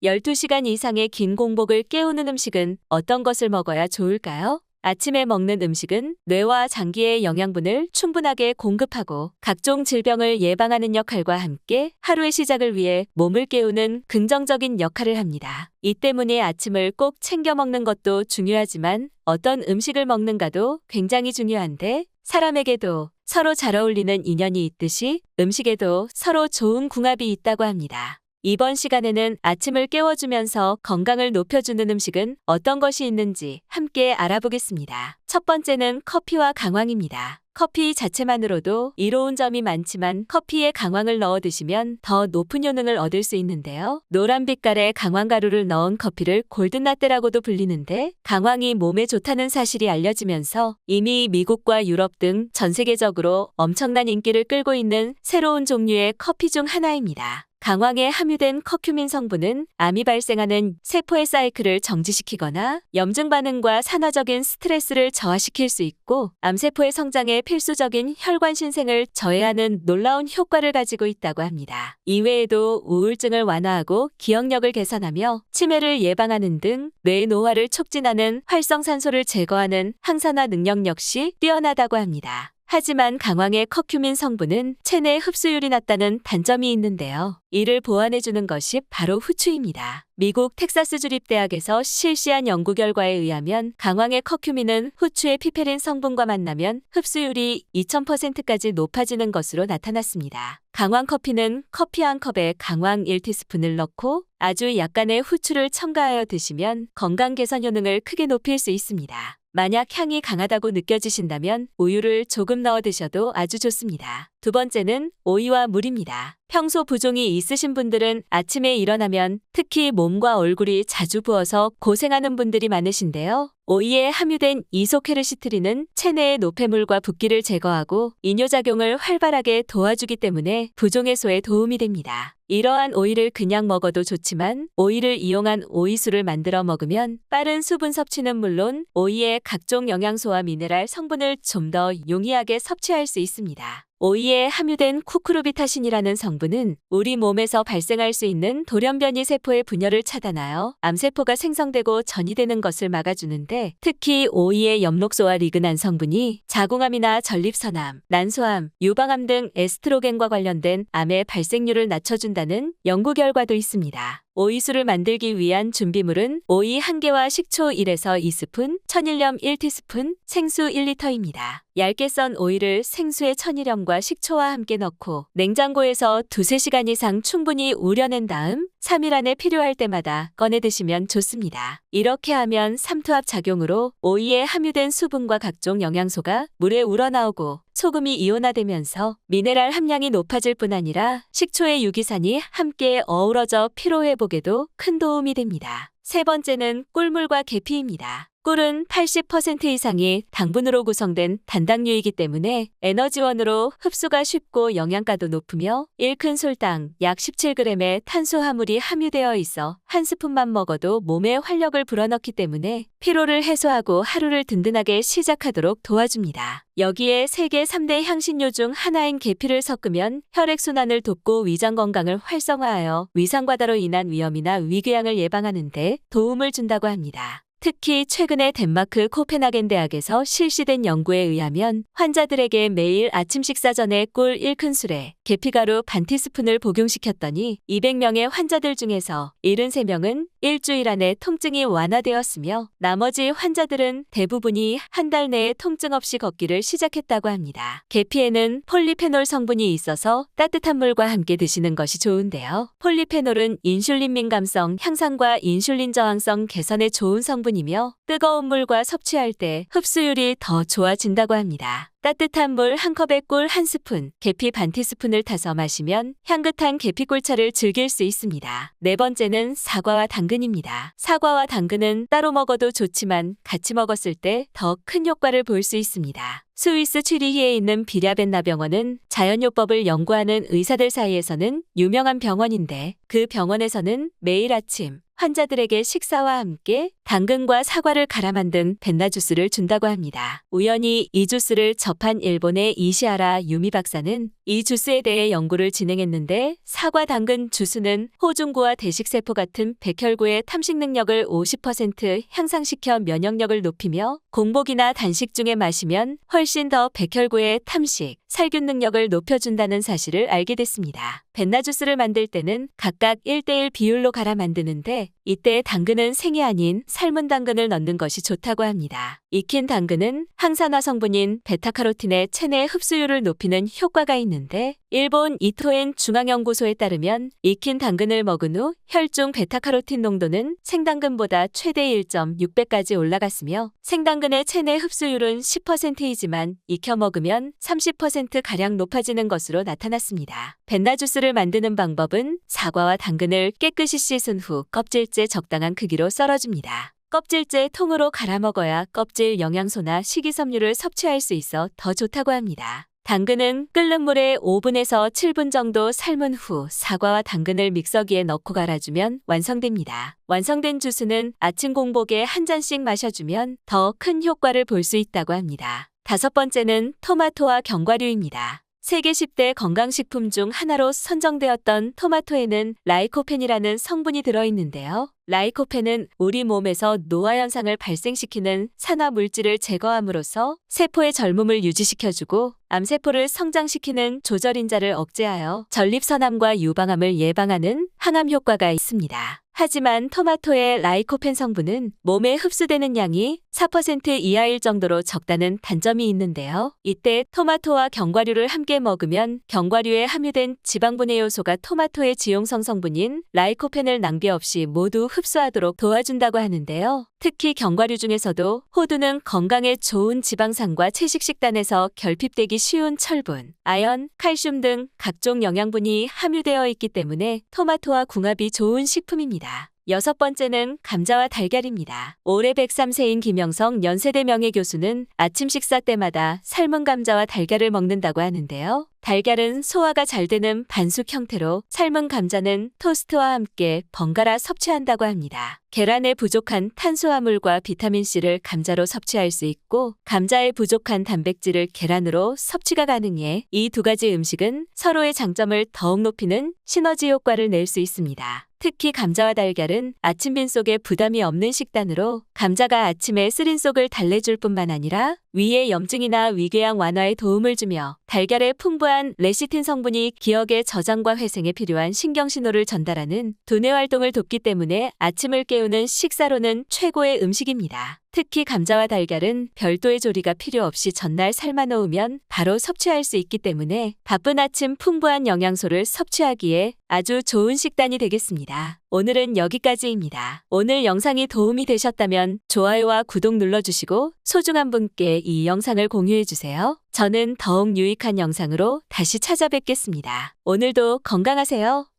12시간 이상의 긴 공복을 깨우는 음식은 어떤 것을 먹어야 좋을까요? 아침에 먹는 음식은 뇌와 장기에 영양분을 충분하게 공급하고 각종 질병을 예방하는 역할과 함께 하루의 시작을 위해 몸을 깨우는 긍정적인 역할을 합니다. 이 때문에 아침을 꼭 챙겨 먹는 것도 중요하지만 어떤 음식을 먹는가도 굉장히 중요한데 사람에게도 서로 잘 어울리는 인연이 있듯이 음식에도 서로 좋은 궁합이 있다고 합니다. 이번 시간에는 아침을 깨워주면서 건강을 높여주는 음식은 어떤 것이 있는지 함께 알아보겠습니다. 첫 번째는 커피와 강황입니다. 커피 자체만으로도 이로운 점이 많지만 커피에 강황을 넣어 드시면 더 높은 효능을 얻을 수 있는데요. 노란 빛깔의 강황가루를 넣은 커피를 골든라떼라고도 불리는데 강황이 몸에 좋다는 사실이 알려지면서 이미 미국과 유럽 등 전 세계적으로 엄청난 인기를 끌고 있는 새로운 종류의 커피 중 하나입니다. 강황에 함유된 커큐민 성분은 암이 발생하는 세포의 사이클을 정지시키거나 염증 반응과 산화적인 스트레스를 저하시킬 수 있고 암세포의 성장에 필수적인 혈관 신생을 저해하는 놀라운 효과를 가지고 있다고 합니다. 이외에도 우울증을 완화하고 기억력을 개선하며 치매를 예방하는 등 뇌의 노화를 촉진하는 활성산소를 제거하는 항산화 능력 역시 뛰어나다고 합니다. 하지만 강황의 커큐민 성분은 체내 흡수율이 낮다는 단점이 있는데요. 이를 보완해주는 것이 바로 후추입니다. 미국 텍사스 주립대학에서 실시한 연구 결과에 의하면 강황의 커큐민은 후추의 피페린 성분과 만나면 흡수율이 2000%까지 높아지는 것으로 나타났습니다. 강황 커피는 커피 한 컵에 강황 1티스푼을 넣고 아주 약간의 후추를 첨가하여 드시면 건강 개선 효능을 크게 높일 수 있습니다. 만약 향이 강하다고 느껴지신다면 우유를 조금 넣어 드셔도 아주 좋습니다. 두 번째는 오이와 물입니다. 평소 부종이 있으신 분들은 아침에 일어나면 특히 몸과 얼굴이 자주 부어서 고생하는 분들이 많으신데요. 오이에 함유된 이소케르시트린은 체내의 노폐물과 붓기를 제거하고 이뇨작용을 활발하게 도와주기 때문에 부종 해소에 도움이 됩니다. 이러한 오이를 그냥 먹어도 좋지만 오이를 이용한 오이술을 만들어 먹으면 빠른 수분 섭취는 물론 오이의 각종 영양소와 미네랄 성분을 좀 더 용이하게 섭취할 수 있습니다. 오이에 함유된 쿠쿠르비타신이라는 성분은 우리 몸에서 발생할 수 있는 돌연변이 세포의 분열을 차단하여 암세포가 생성되고 전이되는 것을 막아주는데 특히 오이의 엽록소와 리그난 성분이 자궁암이나 전립선암, 난소암, 유방암 등 에스트로겐과 관련된 암의 발생률을 낮춰준다는 연구 결과도 있습니다. 오이술을 만들기 위한 준비물은 오이 1개와 식초 1에서 2스푼, 천일염 1티스푼, 생수 1리터입니다. 얇게 썬 오이를 생수에 천일염과 식초와 함께 넣고 냉장고에서 2~3시간 이상 충분히 우려낸 다음 3일 안에 필요할 때마다 꺼내 드시면 좋습니다. 이렇게 하면 삼투압 작용으로 오이에 함유된 수분과 각종 영양소가 물에 우러나오고 소금이 이온화되면서 미네랄 함량이 높아질 뿐 아니라 식초의 유기산이 함께 어우러져 피로회복에도 큰 도움이 됩니다. 세 번째는 꿀물과 계피입니다. 꿀은 80% 이상이 당분으로 구성된 단당류이기 때문에 에너지원으로 흡수가 쉽고 영양가도 높으며 1큰술당 약 17g의 탄수화물이 함유되어 있어 한 스푼만 먹어도 몸에 활력을 불어넣기 때문에 피로를 해소하고 하루를 든든하게 시작하도록 도와줍니다. 여기에 세계 3대 향신료 중 하나인 계피를 섞으면 혈액순환을 돕고 위장 건강을 활성화하여 위상과다로 인한 위염이나 위궤양을 예방하는 데 도움을 준다고 합니다. 특히 최근에 덴마크 코펜하겐 대학에서 실시된 연구에 의하면 환자들에게 매일 아침 식사 전에 꿀 1큰술에 계피가루 반 티스푼을 복용시켰더니 200명의 환자들 중에서 73명은 일주일 안에 통증이 완화되었으며 나머지 환자들은 대부분이 한 달 내에 통증 없이 걷기를 시작했다고 합니다. 계피에는 폴리페놀 성분이 있어서 따뜻한 물과 함께 드시는 것이 좋은데요. 폴리페놀은 인슐린 민감성 향상과 인슐린 저항성 개선에 좋은 성분이며 뜨거운 물과 섭취할 때 흡수율이 더 좋아진다고 합니다. 따뜻한 물 1컵에 꿀 1스푼, 계피 반 티스푼을 타서 마시면 향긋한 계피꿀차를 즐길 수 있습니다. 네 번째는 사과와 당근입니다. 사과와 당근은 따로 먹어도 좋지만 같이 먹었을 때 더 큰 효과를 볼 수 있습니다. 스위스 취리히에 있는 비랴벤나 병원은 자연요법을 연구하는 의사들 사이에서는 유명한 병원인데 그 병원에서는 매일 아침 환자들에게 식사와 함께 당근과 사과를 갈아 만든 벤나 주스를 준다고 합니다. 우연히 이 주스를 접한 일본의 이시하라 유미 박사는 이 주스에 대해 연구를 진행했는데 사과 당근 주스는 호중구와 대식세포 같은 백혈구의 탐식 능력을 50% 향상시켜 면역력을 높이며 공복이나 단식 중에 마시면 훨씬 더 백혈구의 탐식, 살균 능력을 높여준다는 사실을 알게 됐습니다. 벤나 주스를 만들 때는 각각 1:1 비율로 갈아 만드는데 이때 당근은 생이 아닌 삶은 당근을 넣는 것이 좋다고 합니다. 익힌 당근은 항산화 성분인 베타카로틴의 체내 흡수율을 높이는 효과가 있는데 일본 이토엔 중앙연구소에 따르면 익힌 당근을 먹은 후 혈중 베타카로틴 농도는 생당근보다 최대 1.6배까지 올라갔으며 생당근의 체내 흡수율은 10%이지만 익혀 먹으면 30%가량 높아지는 것으로 나타났습니다. 벤나 주스를 만드는 방법은 사과와 당근을 깨끗이 씻은 후 껍질째 적당한 크기로 썰어줍니다. 껍질째 통으로 갈아 먹어야 껍질 영양소나 식이섬유를 섭취할 수 있어 더 좋다고 합니다. 당근은 끓는 물에 5분에서 7분 정도 삶은 후 사과와 당근을 믹서기에 넣고 갈아주면 완성됩니다. 완성된 주스는 아침 공복에 한 잔씩 마셔주면 더 큰 효과를 볼 수 있다고 합니다. 5번째는 토마토와 견과류입니다. 세계 10대 건강식품 중 하나로 선정되었던 토마토에는 라이코펜이라는 성분이 들어있는데요. 라이코펜은 우리 몸에서 노화 현상을 발생시키는 산화 물질을 제거함으로써 세포의 젊음을 유지시켜주고 암세포를 성장시키는 조절인자를 억제하여 전립선암과 유방암을 예방하는 항암 효과가 있습니다. 하지만 토마토의 라이코펜 성분은 몸에 흡수되는 양이 4% 이하일 정도로 적다는 단점이 있는데요. 이때 토마토와 견과류를 함께 먹으면 견과류에 함유된 지방분해 요소가 토마토의 지용성 성분인 라이코펜을 낭비 없이 모두 흡수하도록 도와준다고 하는데요. 특히 견과류 중에서도 호두는 건강에 좋은 지방산과 채식 식단에서 결핍되기 쉬운 철분, 아연, 칼슘 등 각종 영양분이 함유되어 있기 때문에 토마토와 궁합이 좋은 식품입니다. 6번째는 감자와 달걀입니다. 올해 103세인 김영성 연세대 명예교수는 아침 식사 때마다 삶은 감자와 달걀을 먹는다고 하는데요. 달걀은 소화가 잘 되는 반숙 형태로 삶은 감자는 토스트와 함께 번갈아 섭취한다고 합니다. 계란에 부족한 탄수화물과 비타민C를 감자로 섭취할 수 있고 감자에 부족한 단백질을 계란으로 섭취가 가능해 이 두 가지 음식은 서로의 장점을 더욱 높이는 시너지 효과를 낼 수 있습니다. 특히 감자와 달걀은 아침 빈속에 부담이 없는 식단으로 감자가 아침에 쓰린 속을 달래줄 뿐만 아니라 위의 염증이나 위궤양 완화에 도움을 주며 달걀의 풍부한 레시틴 성분이 기억의 저장과 회생에 필요한 신경신호를 전달하는 두뇌 활동을 돕기 때문에 아침을 깨우는 식사로는 최고의 음식입니다. 특히 감자와 달걀은 별도의 조리가 필요 없이 전날 삶아 놓으면 바로 섭취할 수 있기 때문에 바쁜 아침 풍부한 영양소를 섭취하기에 아주 좋은 식단이 되겠습니다. 오늘은 여기까지입니다. 오늘 영상이 도움이 되셨다면 좋아요와 구독 눌러주시고 소중한 분께 이 영상을 공유해주세요. 저는 더욱 유익한 영상으로 다시 찾아뵙겠습니다. 오늘도 건강하세요.